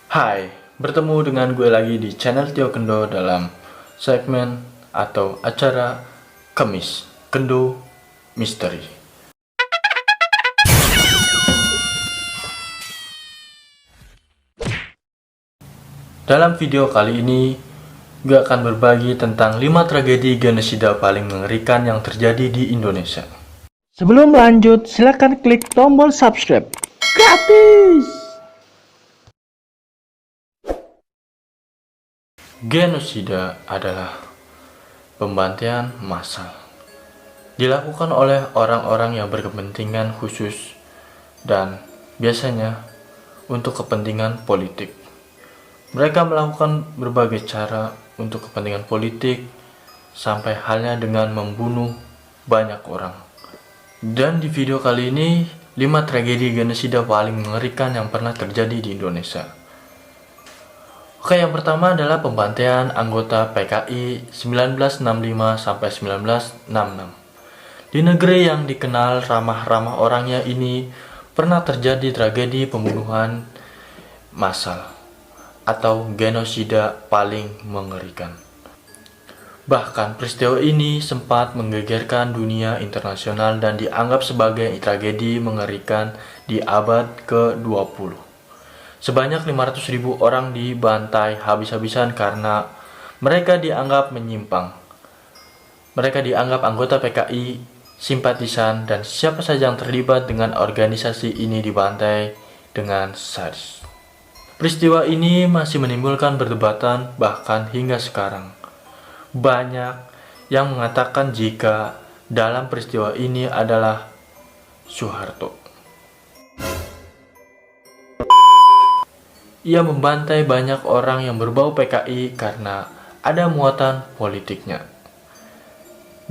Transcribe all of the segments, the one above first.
Hai, bertemu dengan gue lagi di channel Tio Kendo dalam segmen atau acara Kemis Kendo Misteri. Dalam video kali ini, gue akan berbagi tentang 5 tragedi genosida paling mengerikan yang terjadi di Indonesia. Sebelum lanjut, silakan klik tombol subscribe. Gratis! Genosida adalah pembantaian massal. Dilakukan oleh orang-orang yang berkepentingan khusus dan biasanya untuk kepentingan politik. Mereka melakukan berbagai cara untuk kepentingan politik sampai halnya dengan membunuh banyak orang. Dan di video kali ini, 5 tragedi genosida paling mengerikan yang pernah terjadi di Indonesia. Oke, yang pertama adalah pembantaian anggota PKI 1965 sampai 1966. Di negeri yang dikenal ramah-ramah orangnya ini, pernah terjadi tragedi pembunuhan massal atau genosida paling mengerikan. Bahkan peristiwa ini sempat menggegerkan dunia internasional dan dianggap sebagai tragedi mengerikan di abad ke-20. Sebanyak 500.000 orang dibantai habis-habisan karena mereka dianggap menyimpang. Mereka dianggap anggota PKI, simpatisan, dan siapa saja yang terlibat dengan organisasi ini dibantai dengan sadis. Peristiwa ini masih menimbulkan perdebatan bahkan hingga sekarang. Banyak yang mengatakan jika dalam peristiwa ini adalah Soeharto. Ia membantai banyak orang yang berbau PKI karena ada muatan politiknya.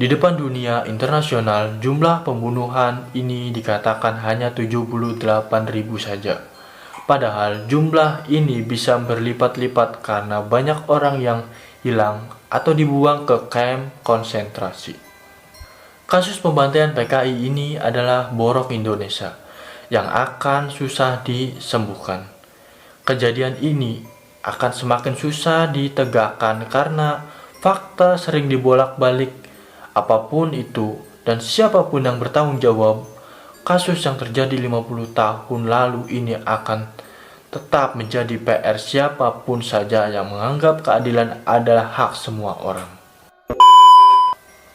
Di depan dunia internasional, jumlah pembunuhan ini dikatakan hanya 78.000 saja. Padahal jumlah ini bisa berlipat-lipat karena banyak orang yang hilang atau dibuang ke kamp konsentrasi. Kasus pembantaian PKI ini adalah borok Indonesia yang akan susah disembuhkan. Kejadian ini akan semakin susah ditegakkan karena fakta sering dibolak-balik apapun itu dan siapapun yang bertanggung jawab. Kasus yang terjadi 50 tahun lalu ini akan tetap menjadi PR siapapun saja yang menganggap keadilan adalah hak semua orang.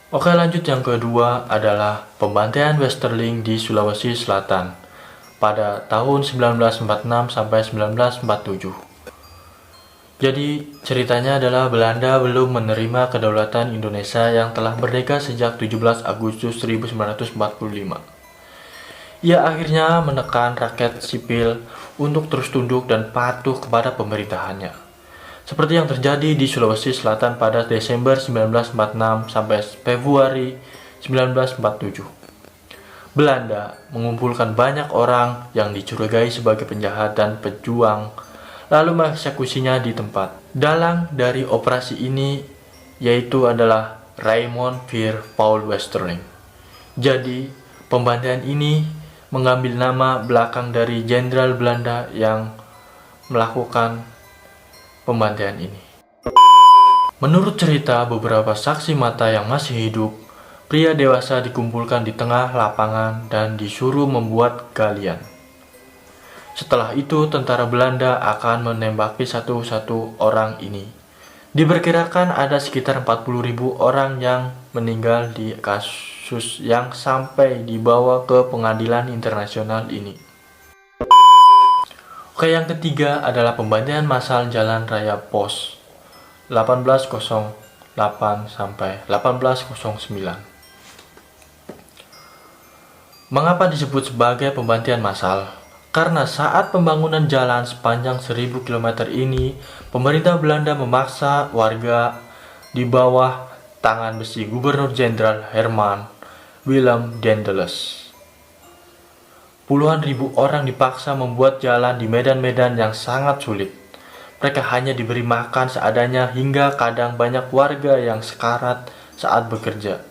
Oke, lanjut, yang kedua adalah pembantaian Westerling di Sulawesi Selatan pada tahun 1946 sampai 1947. Jadi ceritanya adalah Belanda belum menerima kedaulatan Indonesia yang telah merdeka sejak 17 Agustus 1945. Ia akhirnya menekan rakyat sipil untuk terus tunduk dan patuh kepada pemerintahannya. Seperti yang terjadi di Sulawesi Selatan pada Desember 1946 sampai Februari 1947. Belanda mengumpulkan banyak orang yang dicurigai sebagai penjahat dan pejuang, lalu mengeksekusinya di tempat. Dalang dari operasi ini yaitu adalah Raymond Veer Paul Westerling. Jadi, pembantaian ini mengambil nama belakang dari jenderal Belanda yang melakukan pembantaian ini. Menurut cerita beberapa saksi mata yang masih hidup, pria dewasa dikumpulkan di tengah lapangan dan disuruh membuat galian. Setelah itu, tentara Belanda akan menembaki satu-satu orang ini. Diperkirakan ada sekitar 40.000 orang yang meninggal di kasus yang sampai dibawa ke pengadilan internasional ini. Oke, yang ketiga adalah pembantaian massal Jalan Raya Pos 1808 sampai 1809. Mengapa disebut sebagai pembantaian massal? Karena saat pembangunan jalan sepanjang 1000 km ini, pemerintah Belanda memaksa warga di bawah tangan besi Gubernur Jenderal Herman Willem Daendels. Puluhan ribu orang dipaksa membuat jalan di medan-medan yang sangat sulit. Mereka hanya diberi makan seadanya hingga kadang banyak warga yang sekarat saat bekerja.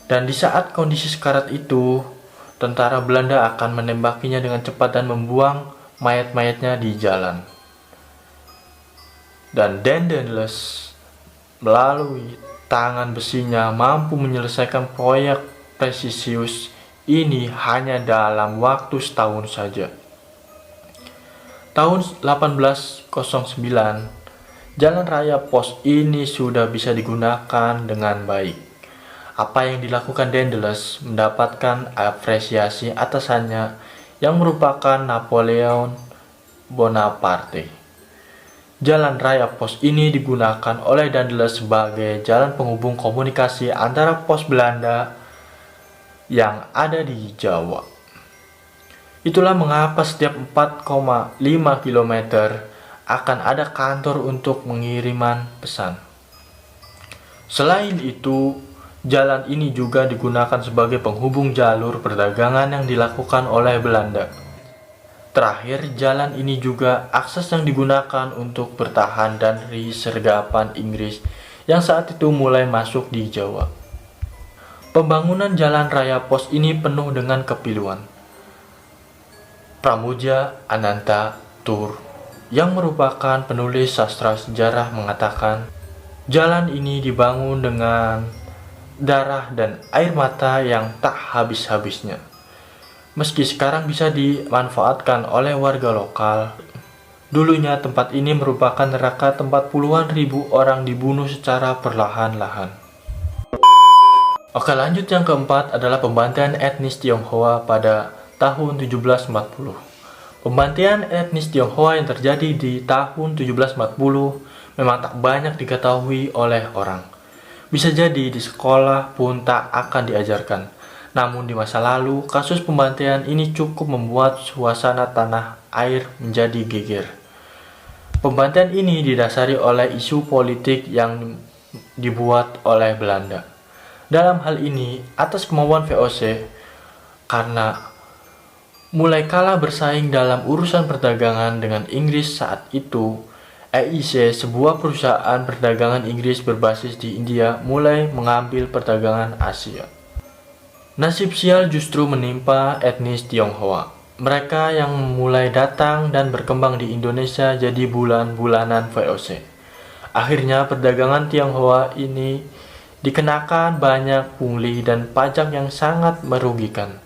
Dan di saat kondisi sekarat itu, tentara Belanda akan menembakinya dengan cepat dan membuang mayat-mayatnya di jalan. Dan Daedalus melalui tangan besinya mampu menyelesaikan proyek presisius ini hanya dalam waktu setahun saja. Tahun 1809, jalan raya pos ini sudah bisa digunakan dengan baik. Apa yang dilakukan Daedalus mendapatkan apresiasi atasannya yang merupakan Napoleon Bonaparte. Jalan raya pos ini digunakan oleh Daedalus sebagai jalan penghubung komunikasi antara pos Belanda yang ada di Jawa. Itulah mengapa setiap 4,5 km akan ada kantor untuk pengiriman pesan. Selain itu, jalan ini juga digunakan sebagai penghubung jalur perdagangan yang dilakukan oleh Belanda. Terakhir, jalan ini juga akses yang digunakan untuk bertahan dari sergapan Inggris yang saat itu mulai masuk di Jawa. Pembangunan jalan raya pos ini penuh dengan kepiluan. Pramudia Ananta Tur yang merupakan penulis sastra sejarah mengatakan, jalan ini dibangun dengan darah dan air mata yang tak habis-habisnya. Meski sekarang bisa dimanfaatkan oleh warga lokal, dulunya tempat ini merupakan neraka tempat puluhan ribu orang dibunuh secara perlahan-lahan. Oke, lanjut, yang keempat adalah pembantaian etnis Tionghoa pada tahun 1740. Pembantaian etnis Tionghoa yang terjadi di tahun 1740 memang tak banyak diketahui oleh orang. Bisa jadi di sekolah pun tak akan diajarkan. Namun di masa lalu, kasus pembantaian ini cukup membuat suasana tanah air menjadi geger. Pembantaian ini didasari oleh isu politik yang dibuat oleh Belanda. Dalam hal ini, atas kemauan VOC, karena mulai kalah bersaing dalam urusan perdagangan dengan Inggris saat itu, EIC, sebuah perusahaan perdagangan Inggris berbasis di India, mulai mengambil perdagangan Asia. Nasib sial justru menimpa etnis Tionghoa. Mereka yang mulai datang dan berkembang di Indonesia jadi bulan-bulanan VOC. Akhirnya perdagangan Tionghoa ini dikenakan banyak pungli dan pajak yang sangat merugikan.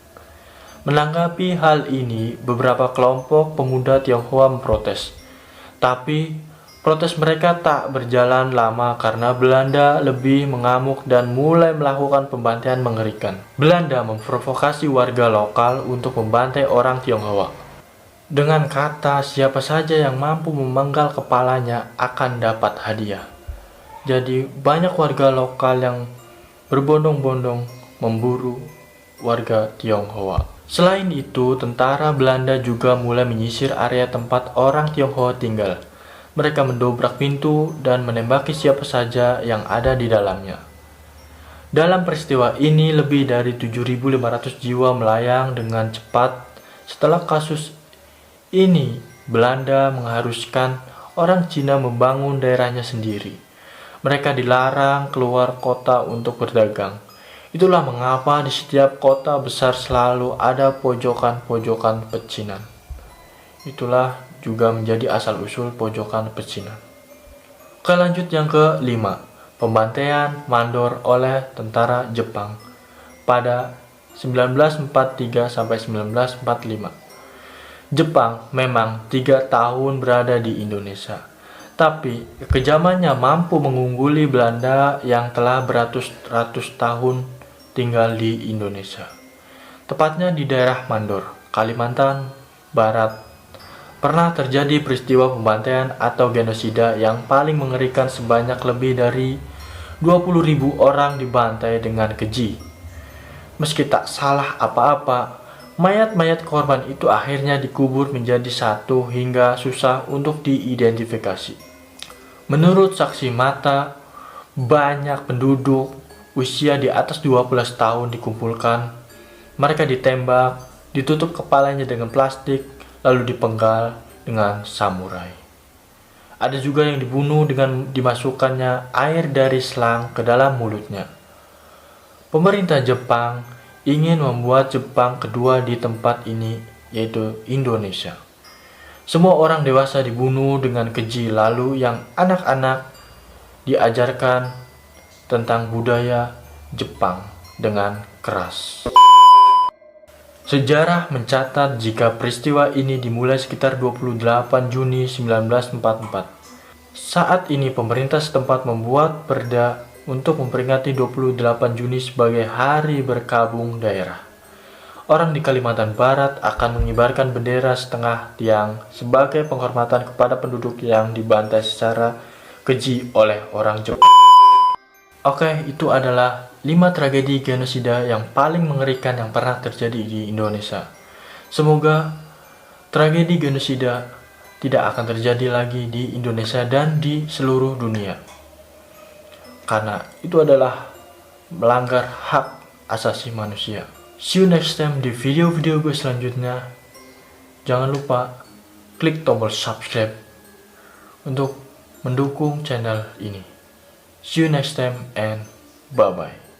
Menanggapi hal ini, beberapa kelompok pemuda Tionghoa memprotes. Tapi, protes mereka tak berjalan lama karena Belanda lebih mengamuk dan mulai melakukan pembantaian mengerikan. Belanda memprovokasi warga lokal untuk membantai orang Tionghoa. Dengan kata, siapa saja yang mampu memenggal kepalanya akan dapat hadiah. Jadi, banyak warga lokal yang berbondong-bondong memburu warga Tionghoa. Selain itu, tentara Belanda juga mulai menyisir area tempat orang Tionghoa tinggal. Mereka mendobrak pintu dan menembaki siapa saja yang ada di dalamnya. Dalam peristiwa ini, lebih dari 7.500 jiwa melayang dengan cepat. Setelah kasus ini, Belanda mengharuskan orang Cina membangun daerahnya sendiri. Mereka dilarang keluar kota untuk berdagang. Itulah mengapa di setiap kota besar selalu ada pojokan-pojokan pecinan. Itulah juga menjadi asal-usul pojokan pecinan. Oke, lanjut yang kelima. Pembantaian Mandor oleh tentara Jepang pada 1943 sampai 1945. Jepang memang 3 tahun berada di Indonesia, tapi kekejamannya mampu mengungguli Belanda yang telah beratus-ratus tahun tinggal di Indonesia. Tepatnya di daerah Mandor, Kalimantan Barat, pernah terjadi peristiwa pembantaian atau genosida yang paling mengerikan. Sebanyak lebih dari 20.000 orang dibantai dengan keji. Meski tak salah apa-apa, mayat-mayat korban itu akhirnya dikubur menjadi satu hingga susah untuk diidentifikasi. Menurut saksi mata, banyak penduduk usia di atas 12 tahun dikumpulkan. Mereka ditembak, ditutup kepalanya dengan plastik, lalu dipenggal dengan samurai. Ada juga yang dibunuh dengan dimasukkannya air dari selang ke dalam mulutnya. Pemerintah Jepang ingin membuat Jepang kedua di tempat ini, yaitu Indonesia. Semua orang dewasa dibunuh dengan keji, lalu yang anak-anak diajarkan tentang budaya Jepang dengan keras. Sejarah mencatat jika peristiwa ini dimulai sekitar 28 Juni 1944. Saat ini pemerintah setempat membuat perda untuk memperingati 28 Juni sebagai Hari Berkabung Daerah. Orang di Kalimantan Barat akan mengibarkan bendera setengah tiang sebagai penghormatan kepada penduduk yang dibantai secara keji oleh orang Jepang. Oke, itu adalah 5 tragedi genosida yang paling mengerikan yang pernah terjadi di Indonesia. Semoga tragedi genosida tidak akan terjadi lagi di Indonesia dan di seluruh dunia. Karena itu adalah melanggar hak asasi manusia. See you next time di video-video gue selanjutnya. Jangan lupa klik tombol subscribe untuk mendukung channel ini. See you next time and bye-bye.